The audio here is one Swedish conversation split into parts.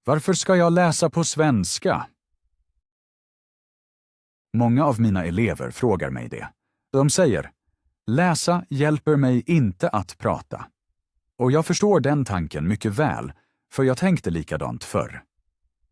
Varför ska jag läsa på svenska? Många av mina elever frågar mig det. De säger, läsa hjälper mig inte att prata. Och jag förstår den tanken mycket väl, för jag tänkte likadant förr.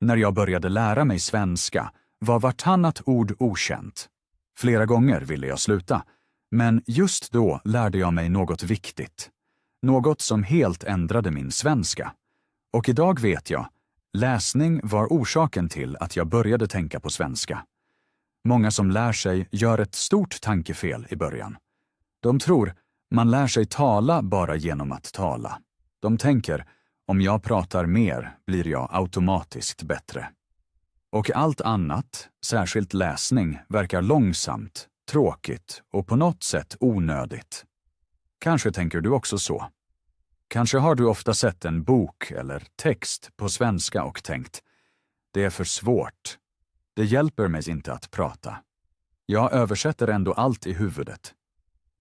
När jag började lära mig svenska var vartannat ord okänt. Flera gånger ville jag sluta, men just då lärde jag mig något viktigt. Något som helt ändrade min svenska. Och idag vet jag, läsning var orsaken till att jag började tänka på svenska. Många som lär sig gör ett stort tankefel i början. De tror man lär sig tala bara genom att tala. De tänker, om jag pratar mer blir jag automatiskt bättre. Och allt annat, särskilt läsning, verkar långsamt, tråkigt och på något sätt onödigt. Kanske tänker du också så. Kanske har du ofta sett en bok eller text på svenska och tänkt, det är för svårt. Det hjälper mig inte att prata. Jag översätter ändå allt i huvudet.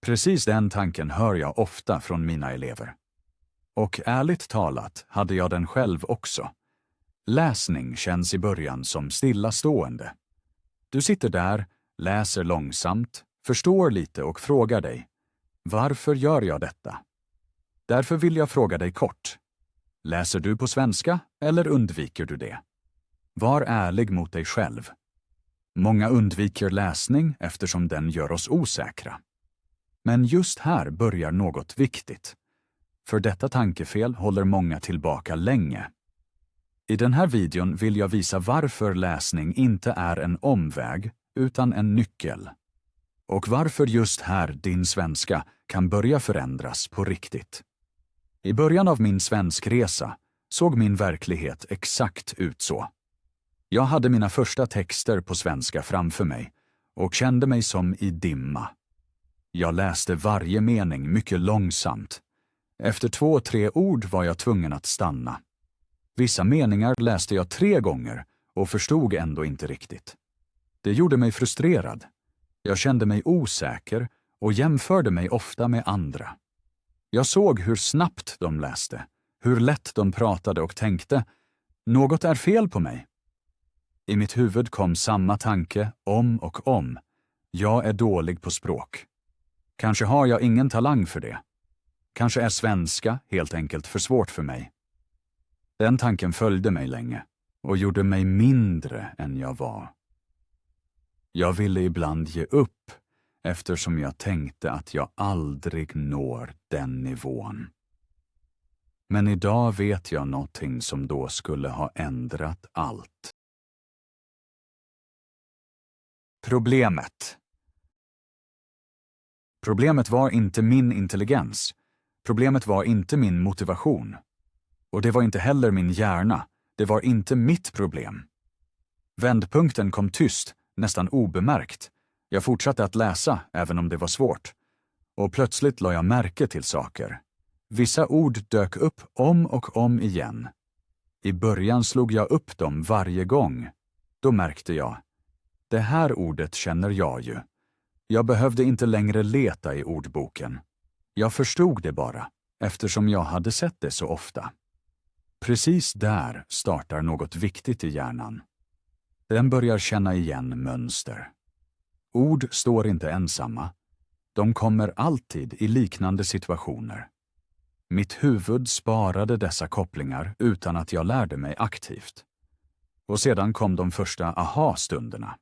Precis den tanken hör jag ofta från mina elever. Och ärligt talat hade jag den själv också. Läsning känns i början som stillastående. Du sitter där, läser långsamt, förstår lite och frågar dig, varför gör jag detta? Därför vill jag fråga dig kort. Läser du på svenska eller undviker du det? Var ärlig mot dig själv. Många undviker läsning eftersom den gör oss osäkra. Men just här börjar något viktigt. För detta tankefel håller många tillbaka länge. I den här videon vill jag visa varför läsning inte är en omväg utan en nyckel. Och varför just här din svenska kan börja förändras på riktigt. I början av min svenskresa såg min verklighet exakt ut så. Jag hade mina första texter på svenska framför mig och kände mig som i dimma. Jag läste varje mening mycket långsamt. Efter 2-3 ord var jag tvungen att stanna. Vissa meningar läste jag 3 gånger och förstod ändå inte riktigt. Det gjorde mig frustrerad. Jag kände mig osäker och jämförde mig ofta med andra. Jag såg hur snabbt de läste, hur lätt de pratade och tänkte, något är fel på mig. I mitt huvud kom samma tanke om och om. Jag är dålig på språk. Kanske har jag ingen talang för det. Kanske är svenska helt enkelt för svårt för mig. Den tanken följde mig länge och gjorde mig mindre än jag var. Jag ville ibland ge upp eftersom jag tänkte att jag aldrig når den nivån. Men idag vet jag någonting som då skulle ha ändrat allt. Problemet var inte min intelligens. Problemet var inte min motivation. Och det var inte heller min hjärna. Det var inte mitt problem. Vändpunkten kom tyst, nästan obemärkt. Jag fortsatte att läsa, även om det var svårt. Och plötsligt la jag märke till saker. Vissa ord dök upp om och om igen. I början slog jag upp dem varje gång. Då märkte jag, det här ordet känner jag ju. Jag behövde inte längre leta i ordboken. Jag förstod det bara, eftersom jag hade sett det så ofta. Precis där startar något viktigt i hjärnan. Den börjar känna igen mönster. Ord står inte ensamma. De kommer alltid i liknande situationer. Mitt huvud sparade dessa kopplingar utan att jag lärde mig aktivt. Och sedan kom de första aha-stunderna.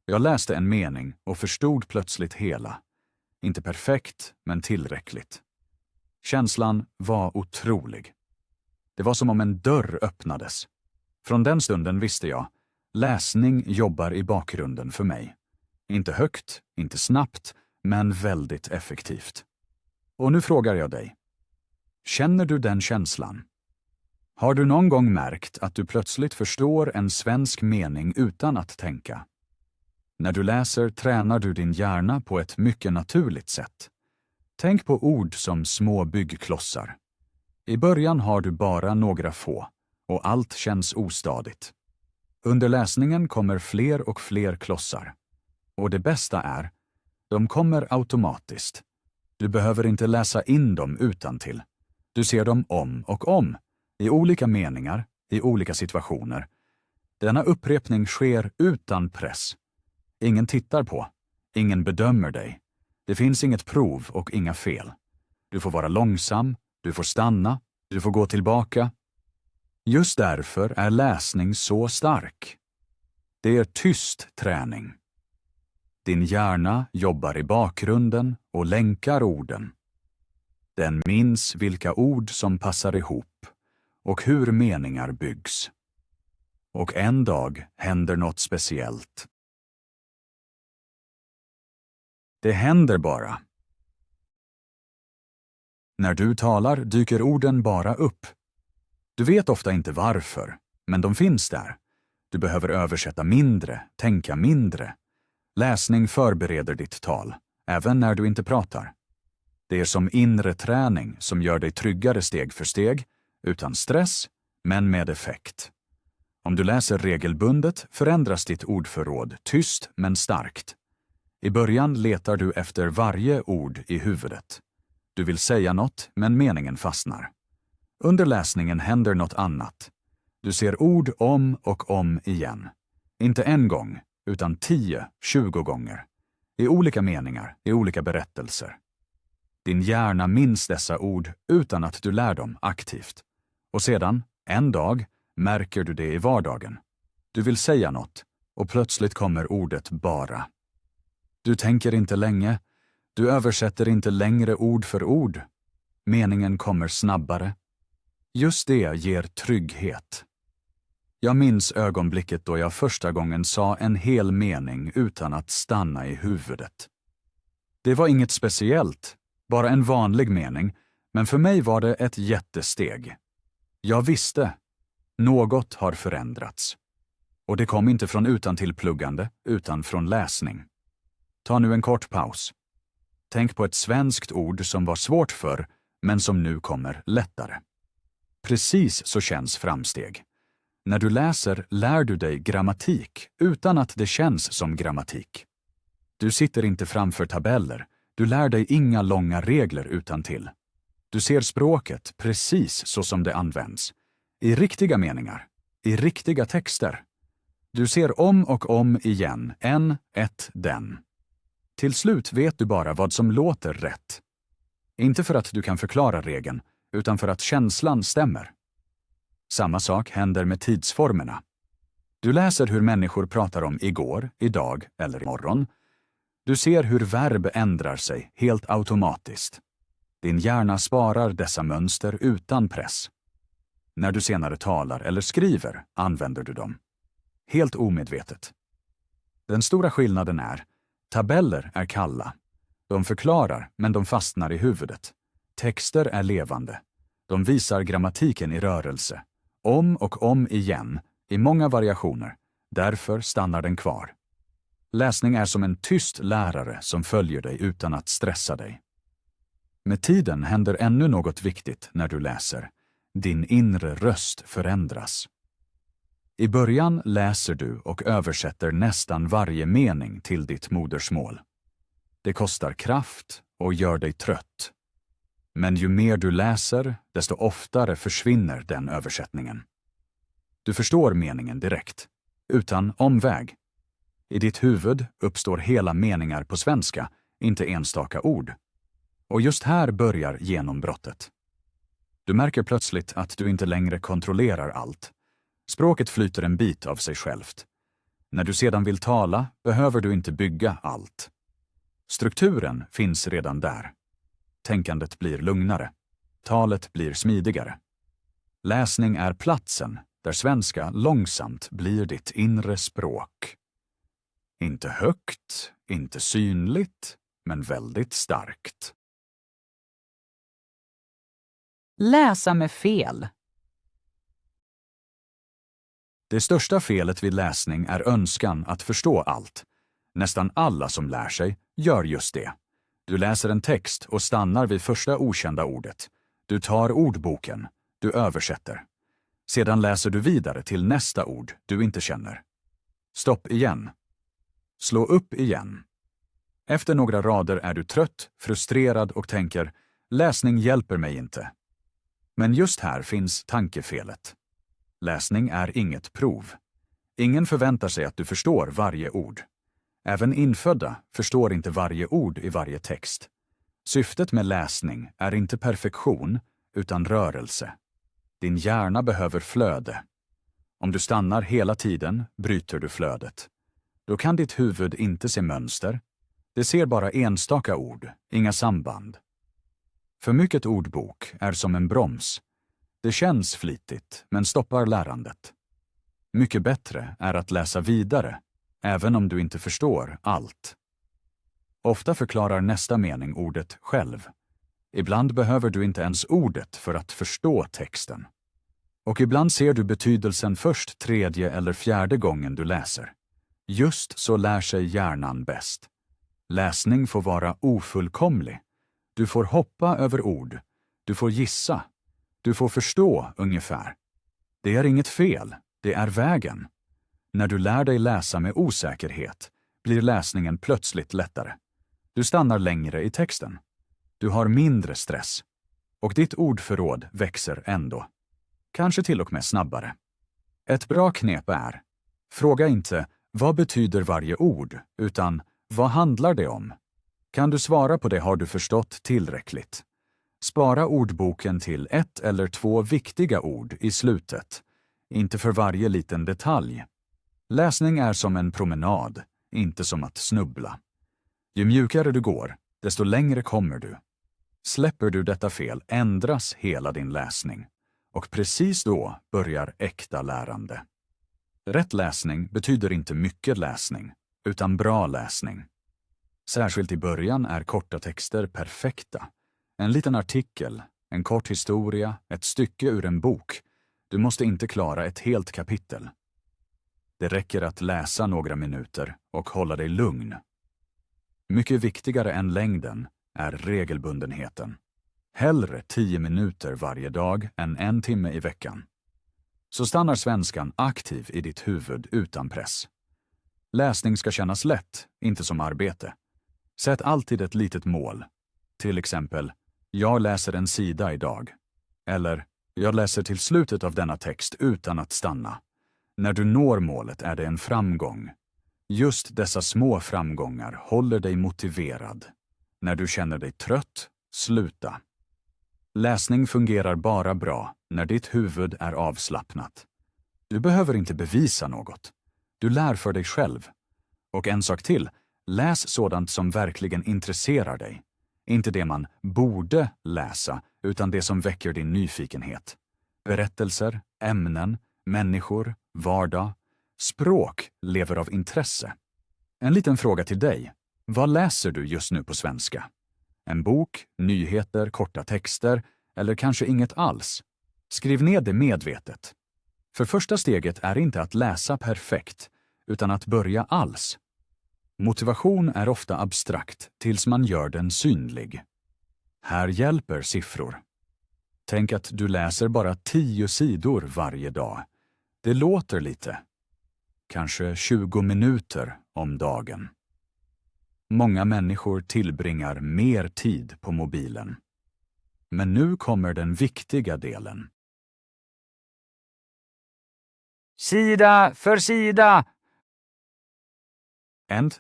Jag läste en mening och förstod plötsligt hela. Inte perfekt, men tillräckligt. Känslan var otrolig. Det var som om en dörr öppnades. Från den stunden visste jag, läsning jobbar i bakgrunden för mig. Inte högt, inte snabbt, men väldigt effektivt. Och nu frågar jag dig. Känner du den känslan? Har du någon gång märkt att du plötsligt förstår en svensk mening utan att tänka? När du läser tränar du din hjärna på ett mycket naturligt sätt. Tänk på ord som små byggklossar. I början har du bara några få, och allt känns ostadigt. Under läsningen kommer fler och fler klossar. Och det bästa är, de kommer automatiskt. Du behöver inte läsa in dem utantill. Du ser dem om och om, i olika meningar, i olika situationer. Denna upprepning sker utan press. Ingen tittar på, ingen bedömer dig. Det finns inget prov och inga fel. Du får vara långsam, du får stanna, du får gå tillbaka. Just därför är läsning så stark. Det är tyst träning. Din hjärna jobbar i bakgrunden och länkar orden. Den minns vilka ord som passar ihop och hur meningar byggs. Och en dag händer något speciellt. Det händer bara. När du talar dyker orden bara upp. Du vet ofta inte varför, men de finns där. Du behöver översätta mindre, tänka mindre. Läsning förbereder ditt tal, även när du inte pratar. Det är som inre träning som gör dig tryggare steg för steg, utan stress, men med effekt. Om du läser regelbundet förändras ditt ordförråd tyst men starkt. I början letar du efter varje ord i huvudet. Du vill säga något, men meningen fastnar. Under läsningen händer något annat. Du ser ord om och om igen. Inte en gång, utan 10-20 gånger. I olika meningar, i olika berättelser. Din hjärna minns dessa ord utan att du lär dem aktivt. Och sedan, en dag, märker du det i vardagen. Du vill säga något, och plötsligt kommer ordet bara. Du tänker inte länge. Du översätter inte längre ord för ord. Meningen kommer snabbare. Just det ger trygghet. Jag minns ögonblicket då jag första gången sa en hel mening utan att stanna i huvudet. Det var inget speciellt, bara en vanlig mening, men för mig var det ett jättesteg. Jag visste, något har förändrats. Och det kom inte från utantillpluggande, utan från läsning. Ta nu en kort paus. Tänk på ett svenskt ord som var svårt förr, men som nu kommer lättare. Precis så känns framsteg. När du läser lär du dig grammatik utan att det känns som grammatik. Du sitter inte framför tabeller, du lär dig inga långa regler utantill. Du ser språket precis så som det används. I riktiga meningar, i riktiga texter. Du ser om och om igen, den. Till slut vet du bara vad som låter rätt. Inte för att du kan förklara regeln, utan för att känslan stämmer. Samma sak händer med tidsformerna. Du läser hur människor pratar om igår, idag eller imorgon. Du ser hur verb ändrar sig helt automatiskt. Din hjärna sparar dessa mönster utan press. När du senare talar eller skriver använder du dem. Helt omedvetet. Den stora skillnaden är, tabeller är kalla. De förklarar, men de fastnar i huvudet. Texter är levande. De visar grammatiken i rörelse. Om och om igen, i många variationer. Därför stannar den kvar. Läsning är som en tyst lärare som följer dig utan att stressa dig. Med tiden händer ännu något viktigt när du läser. Din inre röst förändras. I början läser du och översätter nästan varje mening till ditt modersmål. Det kostar kraft och gör dig trött. Men ju mer du läser, desto oftare försvinner den översättningen. Du förstår meningen direkt, utan omväg. I ditt huvud uppstår hela meningar på svenska, inte enstaka ord. Och just här börjar genombrottet. Du märker plötsligt att du inte längre kontrollerar allt. Språket flyter en bit av sig självt. När du sedan vill tala behöver du inte bygga allt. Strukturen finns redan där. Tänkandet blir lugnare. Talet blir smidigare. Läsning är platsen där svenska långsamt blir ditt inre språk. Inte högt, inte synligt, men väldigt starkt. Läsa med fel. Det största felet vid läsning är önskan att förstå allt. Nästan alla som lär sig gör just det. Du läser en text och stannar vid första okända ordet. Du tar ordboken. Du översätter. Sedan läser du vidare till nästa ord du inte känner. Stopp igen. Slå upp igen. Efter några rader är du trött, frustrerad och tänker, läsning hjälper mig inte. Men just här finns tankefelet. Läsning är inget prov. Ingen förväntar sig att du förstår varje ord. Även infödda förstår inte varje ord i varje text. Syftet med läsning är inte perfektion, utan rörelse. Din hjärna behöver flöde. Om du stannar hela tiden bryter du flödet. Då kan ditt huvud inte se mönster. Det ser bara enstaka ord, inga samband. För mycket ordbok är som en broms. Det känns flitigt, men stoppar lärandet. Mycket bättre är att läsa vidare, även om du inte förstår allt. Ofta förklarar nästa mening ordet själv. Ibland behöver du inte ens ordet för att förstå texten. Och ibland ser du betydelsen först tredje eller fjärde gången du läser. Just så lär sig hjärnan bäst. Läsning får vara ofullkomlig. Du får hoppa över ord. Du får gissa. Du får förstå ungefär. Det är inget fel, det är vägen. När du lär dig läsa med osäkerhet blir läsningen plötsligt lättare. Du stannar längre i texten. Du har mindre stress. Och ditt ordförråd växer ändå. Kanske till och med snabbare. Ett bra knep är: fråga inte vad betyder varje ord, utan vad handlar det om? Kan du svara på det har du förstått tillräckligt. Spara ordboken till 1 eller 2 viktiga ord i slutet, inte för varje liten detalj. Läsning är som en promenad, inte som att snubbla. Ju mjukare du går, desto längre kommer du. Släpper du detta fel ändras hela din läsning. Och precis då börjar äkta lärande. Rätt läsning betyder inte mycket läsning, utan bra läsning. Särskilt i början är korta texter perfekta. En liten artikel, en kort historia, ett stycke ur en bok. Du måste inte klara ett helt kapitel. Det räcker att läsa några minuter och hålla dig lugn. Mycket viktigare än längden är regelbundenheten. Hellre 10 minuter varje dag än 1 timme i veckan. Så stannar svenskan aktiv i ditt huvud utan press. Läsning ska kännas lätt, inte som arbete. Sätt alltid ett litet mål. Till exempel, jag läser en sida idag. Eller, jag läser till slutet av denna text utan att stanna. När du når målet är det en framgång. Just dessa små framgångar håller dig motiverad. När du känner dig trött, sluta. Läsning fungerar bara bra när ditt huvud är avslappnat. Du behöver inte bevisa något. Du lär för dig själv. Och en sak till, läs sådant som verkligen intresserar dig. Inte det man borde läsa, utan det som väcker din nyfikenhet. Berättelser, ämnen, människor, vardag. Språk lever av intresse. En liten fråga till dig. Vad läser du just nu på svenska? En bok, nyheter, korta texter eller kanske inget alls? Skriv ner det medvetet. För första steget är inte att läsa perfekt, utan att börja alls. Motivation är ofta abstrakt tills man gör den synlig. Här hjälper siffror. Tänk att du läser bara 10 sidor varje dag. Det låter lite. Kanske 20 minuter om dagen. Många människor tillbringar mer tid på mobilen. Men nu kommer den viktiga delen. Sida för sida.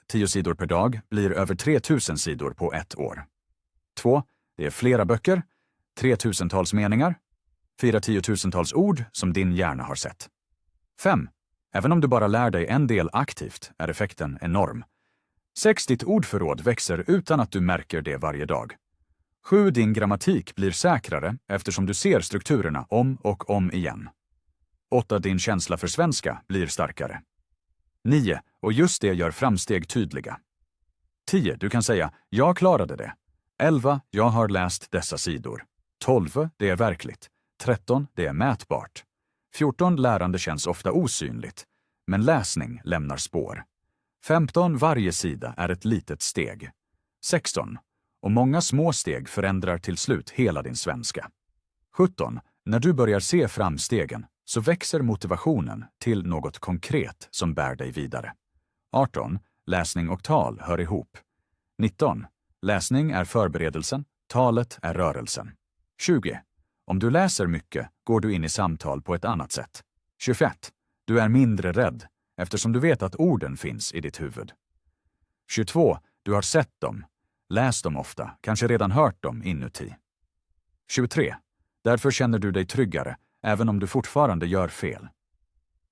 10 sidor per dag blir över 3000 sidor på 1 år. 2. Det är flera böcker, 3000-tals meningar, 4 tiotusentals ord som din hjärna har sett. 5. Även om du bara lär dig en del aktivt är effekten enorm. 6. Ditt ordförråd växer utan att du märker det varje dag. 7. Din grammatik blir säkrare eftersom du ser strukturerna om och om igen. 8. Din känsla för svenska blir starkare. 9. Och just det gör framsteg tydliga. 10. Du kan säga, jag klarade det. 11. Jag har läst dessa sidor. 12. Det är verkligt. 13. Det är mätbart. 14. Lärande känns ofta osynligt. Men läsning lämnar spår. 15. Varje sida är ett litet steg. 16. Och många små steg förändrar till slut hela din svenska. 17. När du börjar se framstegen så växer motivationen till något konkret som bär dig vidare. 18. Läsning och tal hör ihop. 19. Läsning är förberedelsen, talet är rörelsen. 20. Om du läser mycket går du in i samtal på ett annat sätt. 21. Du är mindre rädd eftersom du vet att orden finns i ditt huvud. 22. Du har sett dem, läst dem ofta, kanske redan hört dem inuti. 23. Därför känner du dig tryggare även om du fortfarande gör fel.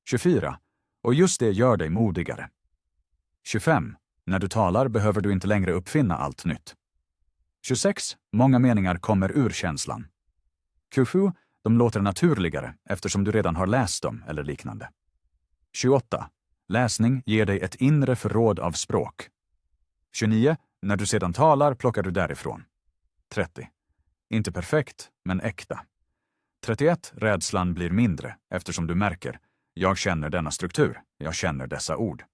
24. Och just det gör dig modigare. 25. När du talar behöver du inte längre uppfinna allt nytt. 26. Många meningar kommer ur känslan. 27. De låter naturligare eftersom du redan har läst dem eller liknande. 28. Läsning ger dig ett inre förråd av språk. 29. När du sedan talar plockar du därifrån. 30. Inte perfekt, men äkta. 31. Rädslan blir mindre eftersom du märker: jag känner denna struktur, jag känner dessa ord.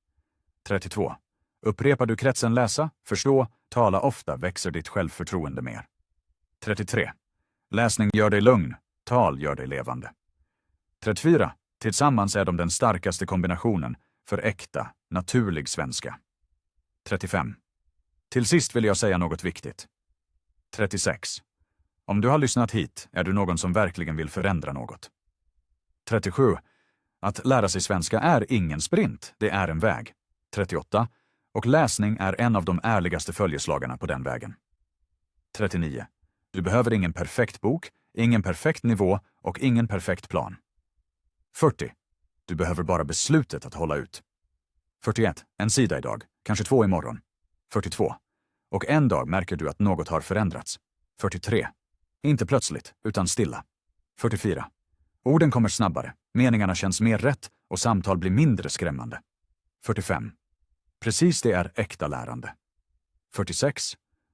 32. Upprepar du kretsen läsa, förstå, tala ofta växer ditt självförtroende mer. 33. Läsning gör dig lugn, tal gör dig levande. 34. Tillsammans är de den starkaste kombinationen för äkta, naturlig svenska. 35. Till sist vill jag säga något viktigt. 36. Om du har lyssnat hit är du någon som verkligen vill förändra något. 37. Att lära sig svenska är ingen sprint, det är en väg. 38. Och läsning är en av de ärligaste följeslagarna på den vägen. 39. Du behöver ingen perfekt bok, ingen perfekt nivå och ingen perfekt plan. 40. Du behöver bara beslutet att hålla ut. 41. En sida idag, kanske 2 imorgon. 42. Och en dag märker du att något har förändrats. 43. Inte plötsligt, utan stilla. 44. Orden kommer snabbare, meningarna känns mer rätt och samtal blir mindre skrämmande. 45. Precis det är äkta lärande. 46.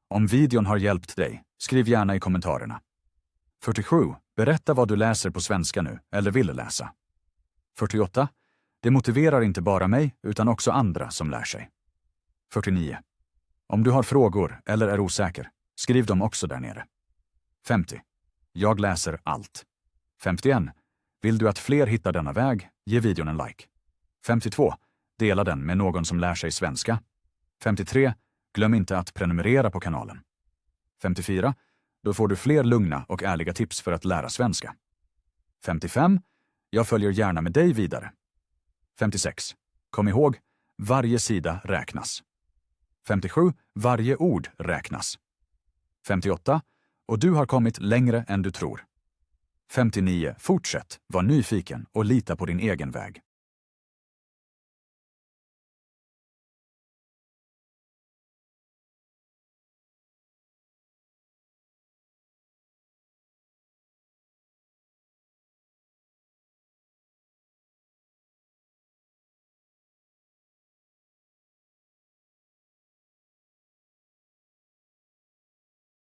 Om videon har hjälpt dig, skriv gärna i kommentarerna. 47. Berätta vad du läser på svenska nu, eller vill läsa. 48. Det motiverar inte bara mig, utan också andra som lär sig. 49. Om du har frågor eller är osäker, skriv dem också där nere. 50. Jag läser allt. 51. Vill du att fler hittar denna väg, ge videon en like. 52. Dela den med någon som lär sig svenska. 53. Glöm inte att prenumerera på kanalen. 54. Då får du fler lugna och ärliga tips för att lära svenska. 55. Jag följer gärna med dig vidare. 56. Kom ihåg, varje sida räknas. 57. Varje ord räknas. 58. Och du har kommit längre än du tror. 59. Fortsätt, var nyfiken och lita på din egen väg.